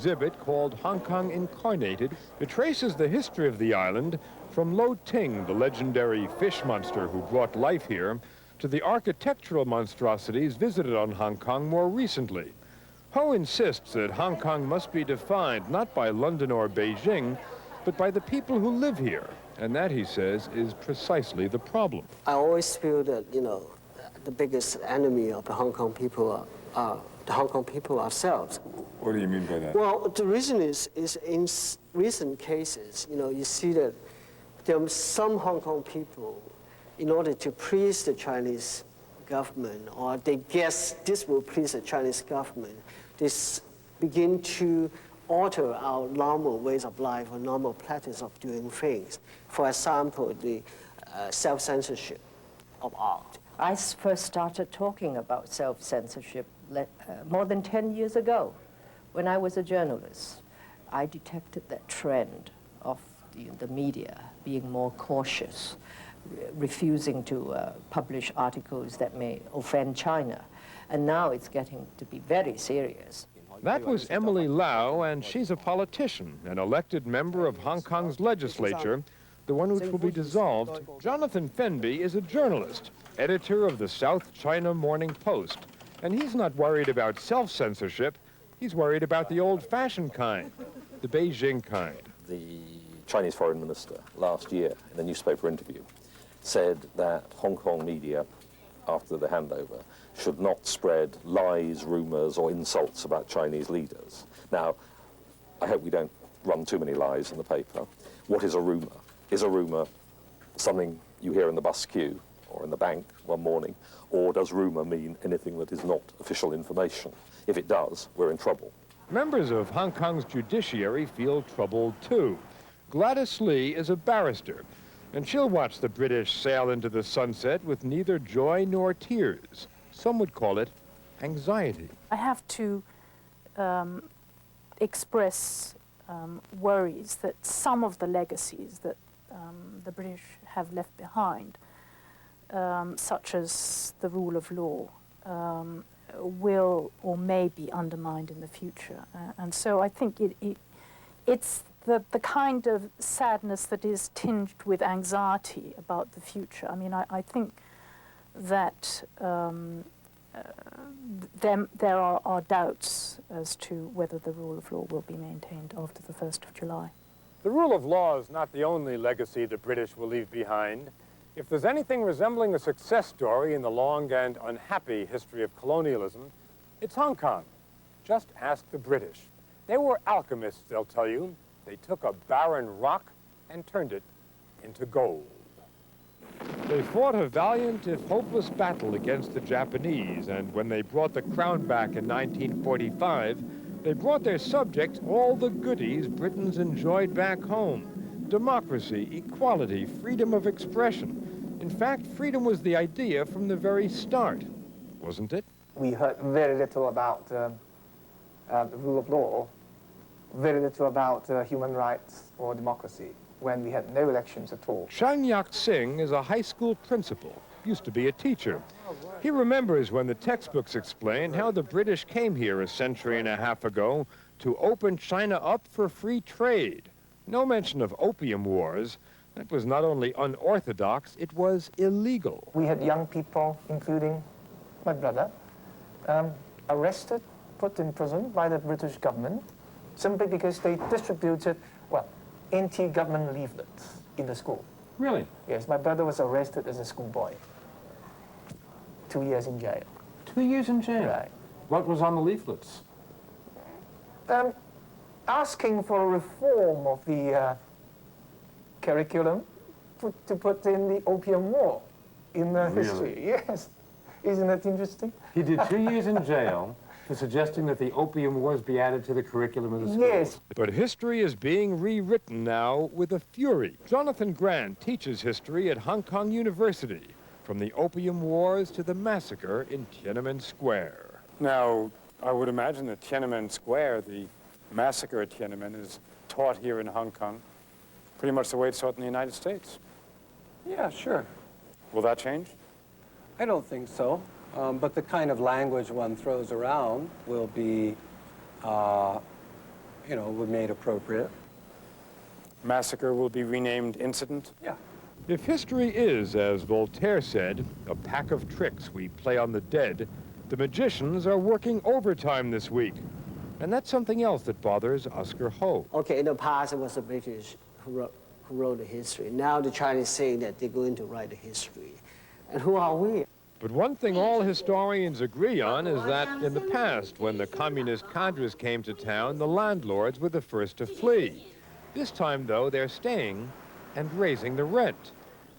exhibit called Hong Kong Incarnated. It traces the history of the island from Lo Ting, the legendary fish monster who brought life here, to the architectural monstrosities visited on Hong Kong more recently. Ho insists that Hong Kong must be defined not by London or Beijing, but by the people who live here. And that, he says, is precisely the problem. I always feel that, you know, the biggest enemy of the Hong Kong people are the Hong Kong people ourselves. What do you mean by that? Well, the reason is in recent cases, you know, you see that there are some Hong Kong people, in order to please the Chinese government, or they guess this will please the Chinese government, they begin to alter our normal ways of life or normal practice of doing things. For example, the self-censorship of art. I first started talking about self-censorship more than 10 years ago. When I was a journalist, I detected that trend of the media being more cautious, refusing to publish articles that may offend China. And now it's getting to be very serious. That was Emily Lau, and she's a politician, an elected member of Hong Kong's legislature, the one which will be dissolved. Jonathan Fenby is a journalist, editor of the South China Morning Post. And he's not worried about self-censorship, he's worried about the old-fashioned kind, the Beijing kind. The Chinese foreign minister last year, in a newspaper interview, said that Hong Kong media, after the handover, should not spread lies, rumours or insults about Chinese leaders. Now, I hope we don't run too many lies in the paper. What is a rumour? Is a rumour something you hear in the bus queue or in the bank one morning, or does rumour mean anything that is not official information? If it does, we're in trouble. Members of Hong Kong's judiciary feel troubled too. Gladys Lee is a barrister, and she'll watch the British sail into the sunset with neither joy nor tears. Some would call it anxiety. I have to express worries that some of the legacies that the British have left behind, such as the rule of law, will or may be undermined in the future. And so I think it's the kind of sadness that is tinged with anxiety about the future. I mean, I think that there are doubts as to whether the rule of law will be maintained after the 1st of July. The rule of law is not the only legacy the British will leave behind. If there's anything resembling a success story in the long and unhappy history of colonialism, it's Hong Kong. Just ask the British. They were alchemists, they'll tell you. They took a barren rock and turned it into gold. They fought a valiant, if hopeless, battle against the Japanese, and when they brought the crown back in 1945, they brought their subjects all the goodies Britons enjoyed back home. Democracy, equality, freedom of expression. In fact, freedom was the idea from the very start, wasn't it? We heard very little about the rule of law, very little about human rights or democracy, when we had no elections at all. Chang Yak-sing is a high school principal, used to be a teacher. He remembers when the textbooks explained how the British came here a century and a half ago to open China up for free trade. No mention of opium wars. That was not only unorthodox, it was illegal. We had young people, including my brother, arrested, put in prison by the British government, simply because they distributed, well, anti-government leaflets in the school. Really? Yes, my brother was arrested as a schoolboy. 2 years in jail. 2 years in jail? Right. What was on the leaflets? Asking for a reform of the curriculum to put in the Opium War in history. Yes. Isn't that interesting? He did 2 years in jail for suggesting that the Opium Wars be added to the curriculum of the school. Yes. But history is being rewritten now with a fury. Jonathan Grant teaches history at Hong Kong University, from the Opium Wars to the massacre in Tiananmen Square. Now, I would imagine that Tiananmen Square, the massacre at Tiananmen, is taught here in Hong Kong pretty much the way it's taught in the United States. Yeah, sure. Will that change? I don't think so. But the kind of language one throws around will be were made appropriate. Massacre will be renamed incident? Yeah. If history is, as Voltaire said, a pack of tricks we play on the dead, the magicians are working overtime this week. And that's something else that bothers Oscar Ho. Okay, in the past, it was the British who wrote the history. Now the Chinese saying that they're going to write the history. And who are we? But one thing all historians agree on is that in the past, when the communist cadres came to town, the landlords were the first to flee. This time, though, they're staying and raising the rent.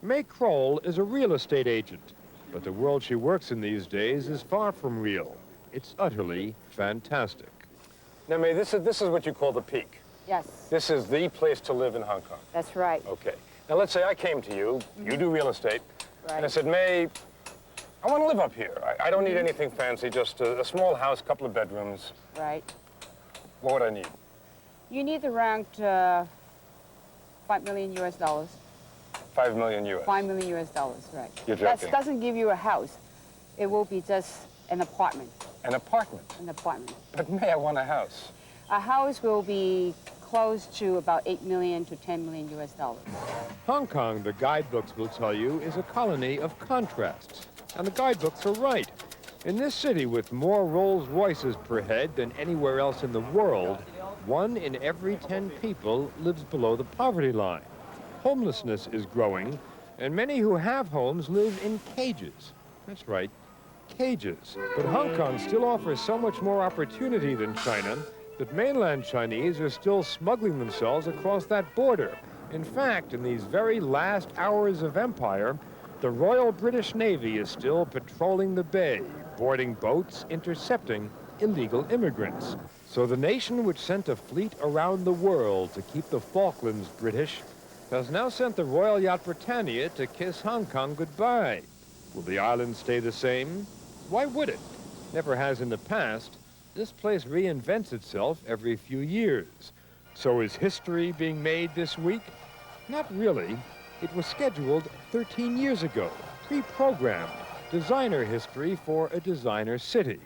May Kroll is a real estate agent, but the world she works in these days is far from real. It's utterly fantastic. Now, May, this is what you call the peak. Yes, This is the place to live in Hong Kong. that's right. Okay. Now, let's say I came to you, you do real estate, and I Right. said, May, I want to live up here. I don't need anything fancy, just a small house, couple of bedrooms. Right. What would I need? You need around 5 million US dollars. 5 million US. 5 million US dollars, right. You're That joking. doesn't give you a house. It will be just an apartment. An apartment. An apartment. But May, I want a house. A house will be close to about 8 million to 10 million US dollars. Hong Kong, the guidebooks will tell you, is a colony of contrasts. And the guidebooks are right. In this city with more Rolls Royces per head than anywhere else in the world, 1 in every 10 people lives below the poverty line. Homelessness is growing, and many who have homes live in cages. That's right, cages. But Hong Kong still offers so much more opportunity than China that mainland Chinese are still smuggling themselves across that border. In fact, in these very last hours of empire, the Royal British Navy is still patrolling the bay, boarding boats, intercepting illegal immigrants. So the nation which sent a fleet around the world to keep the Falklands British has now sent the Royal Yacht Britannia to kiss Hong Kong goodbye. Will the island stay the same? Why would it? Never has in the past. This place reinvents itself every few years. So is history being made this week? Not really. It was scheduled 13 years ago, pre-programmed, designer history for a designer city.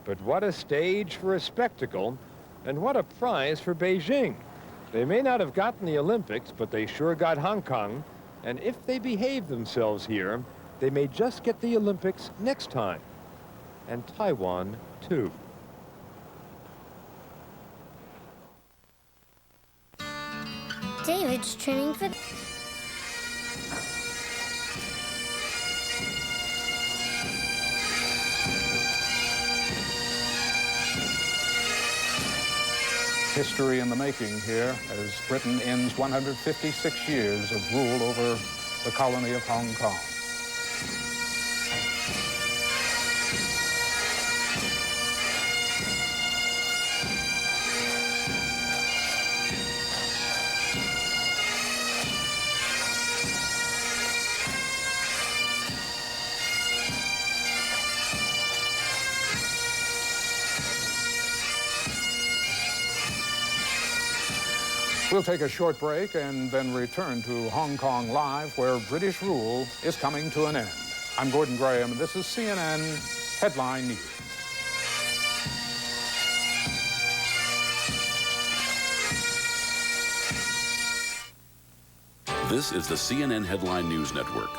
But what a stage for a spectacle, and what a prize for Beijing. They may not have gotten the Olympics, but they sure got Hong Kong, and if they behave themselves here, they may just get the Olympics next time. And Taiwan, too. David's training for... History in the making here as Britain ends 156 years of rule over the colony of Hong Kong. We'll take a short break and then return to Hong Kong Live, where British rule is coming to an end. I'm Gordon Graham, and this is CNN Headline News. This is the CNN Headline News Network.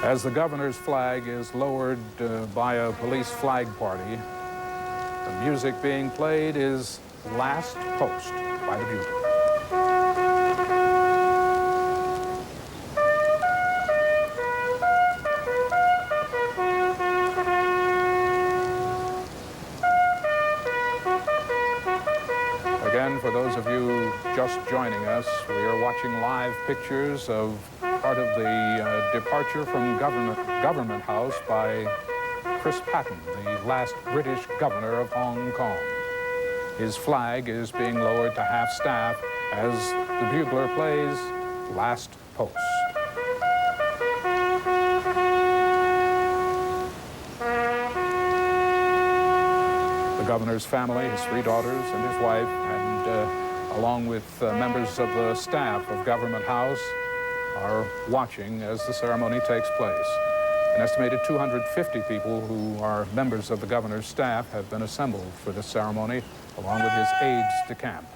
As the governor's flag is lowered by a police flag party, the music being played is Last Post by the Bugler. Again, for those of you just joining us, we are watching live pictures of part of the departure from Government House by Chris Patten, the last British governor of Hong Kong. His flag is being lowered to half-staff as the bugler plays Last Post. The governor's family, his 3 daughters and his wife, and along with members of the staff of Government House, are watching as the ceremony takes place. An estimated 250 people who are members of the governor's staff have been assembled for this ceremony, along with his aides de camp.